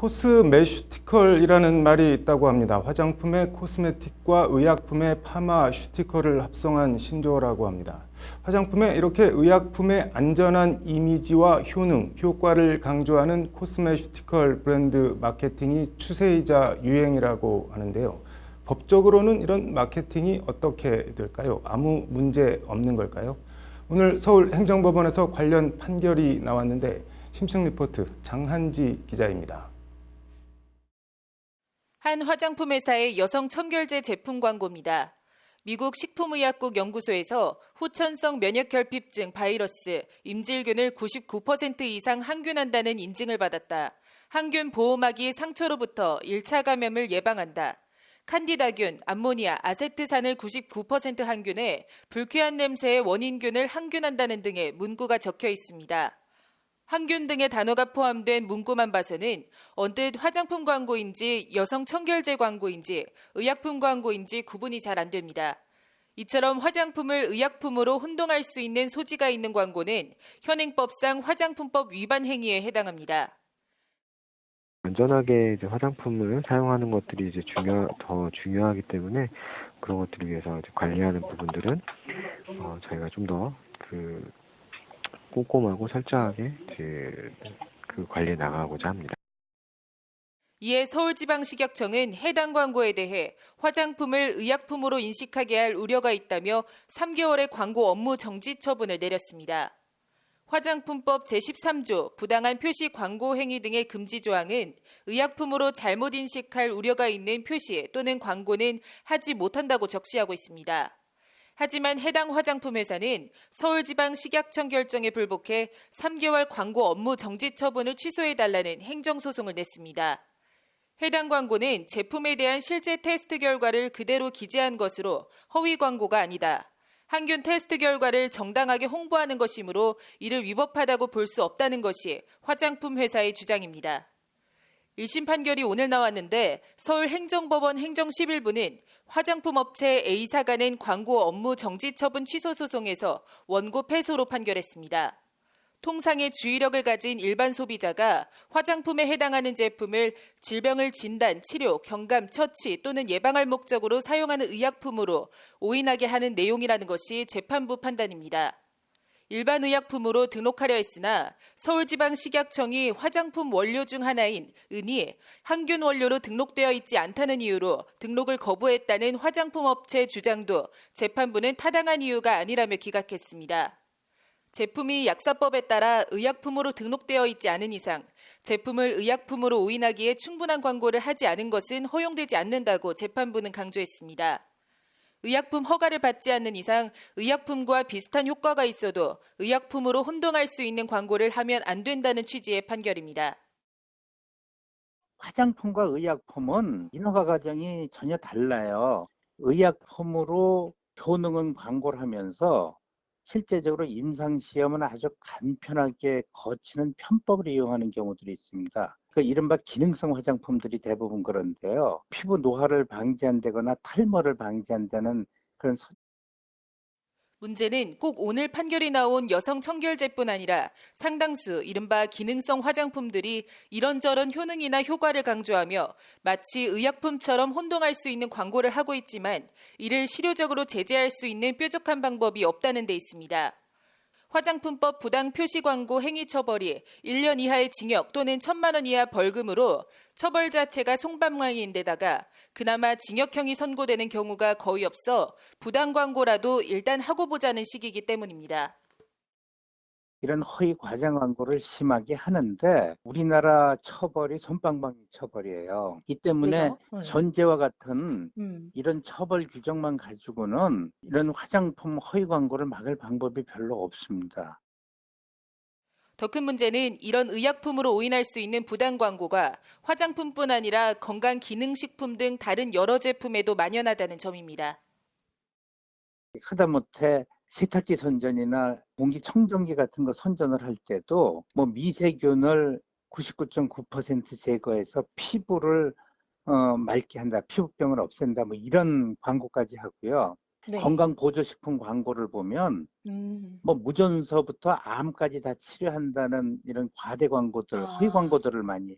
코스메슈티컬이라는 말이 있다고 합니다. 화장품의 코스메틱과 의약품의 파마슈티컬을 합성한 신조어라고 합니다. 화장품에 이렇게 의약품의 안전한 이미지와 효능, 효과를 강조하는 코스메슈티컬 브랜드 마케팅이 추세이자 유행이라고 하는데요. 법적으로는 이런 마케팅이 어떻게 될까요? 아무 문제 없는 걸까요? 오늘 서울행정법원에서 관련 판결이 나왔는데 심층 리포트 장한지 기자입니다. 한 화장품 회사의 여성 청결제 제품 광고입니다. 미국 식품의약국 연구소에서 후천성 면역결핍증 바이러스, 임질균을 99% 이상 항균한다는 인증을 받았다. 항균 보호막이 상처로부터 1차 감염을 예방한다. 칸디다균, 암모니아, 아세트산을 99% 항균해 불쾌한 냄새의 원인균을 항균한다는 등의 문구가 적혀 있습니다. 항균 등의 단어가 포함된 문구만 봐서는 언뜻 화장품 광고인지 여성 청결제 광고인지 의약품 광고인지 구분이 잘 안 됩니다. 이처럼 화장품을 의약품으로 혼동할 수 있는 소지가 있는 광고는 현행법상 화장품법 위반 행위에 해당합니다. 안전하게 이제 화장품을 사용하는 것들이 이제 더 중요하기 때문에 그런 것들을 위해서 이제 관리하는 부분들은 저희가 좀 더 꼼꼼하고 철저하게 그 관리에 나가고자 합니다. 이에 서울지방식약청은 해당 광고에 대해 화장품을 의약품으로 인식하게 할 우려가 있다며 3개월의 광고 업무 정지 처분을 내렸습니다. 화장품법 제13조 부당한 표시 광고 행위 등의 금지 조항은 의약품으로 잘못 인식할 우려가 있는 표시 또는 광고는 하지 못한다고 적시하고 있습니다. 하지만 해당 화장품 회사는 서울지방식약청 결정에 불복해 3개월 광고 업무 정지 처분을 취소해달라는 행정소송을 냈습니다. 해당 광고는 제품에 대한 실제 테스트 결과를 그대로 기재한 것으로 허위 광고가 아니다. 항균 테스트 결과를 정당하게 홍보하는 것이므로 이를 위법하다고 볼 수 없다는 것이 화장품 회사의 주장입니다. 1심 판결이 오늘 나왔는데 서울행정법원 행정11부는 화장품 업체 A사가 낸 광고 업무 정지 처분 취소 소송에서 원고 패소로 판결했습니다. 통상의 주의력을 가진 일반 소비자가 화장품에 해당하는 제품을 질병을 진단, 치료, 경감, 처치 또는 예방할 목적으로 사용하는 의약품으로 오인하게 하는 내용이라는 것이 재판부 판단입니다. 일반 의약품으로 등록하려 했으나 서울지방식약청이 화장품 원료 중 하나인 은이 항균 원료로 등록되어 있지 않다는 이유로 등록을 거부했다는 화장품 업체 주장도 재판부는 타당한 이유가 아니라며 기각했습니다. 제품이 약사법에 따라 의약품으로 등록되어 있지 않은 이상 제품을 의약품으로 오인하기에 충분한 광고를 하지 않은 것은 허용되지 않는다고 재판부는 강조했습니다. 의약품 허가를 받지 않는 이상 의약품과 비슷한 효과가 있어도 의약품으로 혼동할 수 있는 광고를 하면 안 된다는 취지의 판결입니다. 화장품과 의약품은 인허가 과정이 전혀 달라요. 의약품으로 효능은 광고를 하면서 실제적으로 임상시험은 아주 간편하게 거치는 편법을 이용하는 경우들이 있습니다. 이른바 기능성 화장품들이 대부분 그런데요. 피부 노화를 방지한다거나 탈모를 방지한다는 그런 문제는 꼭 오늘 판결이 나온 여성 청결제뿐 아니라 상당수 이른바 기능성 화장품들이 이런저런 효능이나 효과를 강조하며 마치 의약품처럼 혼동할 수 있는 광고를 하고 있지만 이를 실효적으로 제재할 수 있는 뾰족한 방법이 없다는 데 있습니다. 화장품법 부당 표시 광고 행위 처벌이 1년 이하의 징역 또는 1,000만 원 이하 벌금으로 처벌 자체가 솜방망이인데다가 그나마 징역형이 선고되는 경우가 거의 없어 부당 광고라도 일단 하고 보자는 식이기 때문입니다. 이런 허위 과장 광고를 심하게 하는데 우리나라 처벌이 솜방망이 처벌이에요. 이 때문에 전제와 같은 이런 처벌 규정만 가지고는 이런 화장품 허위 광고를 막을 방법이 별로 없습니다. 더 큰 문제는 이런 의약품으로 오인할 수 있는 부당 광고가 화장품뿐 아니라 건강기능식품 등 다른 여러 제품에도 만연하다는 점입니다. 하다못해 세탁기 선전이나 공기청정기 같은 거 선전을 할 때도 미세균을 99.9% 제거해서 피부를 맑게 한다, 피부병을 없앤다, 이런 광고까지 하고요. 네. 건강보조식품 광고를 보면 무전서부터 암까지 다 치료한다는 이런 과대 광고들, 허위 광고들을 많이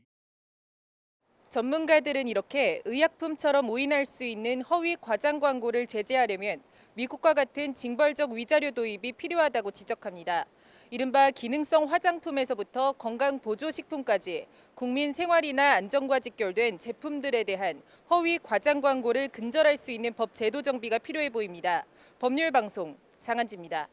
전문가들은 이렇게 의약품처럼 오인할 수 있는 허위 과장 광고를 제재하려면 미국과 같은 징벌적 위자료 도입이 필요하다고 지적합니다. 이른바 기능성 화장품에서부터 건강보조식품까지 국민 생활이나 안전과 직결된 제품들에 대한 허위 과장 광고를 근절할 수 있는 법 제도 정비가 필요해 보입니다. 법률방송 장한지입니다.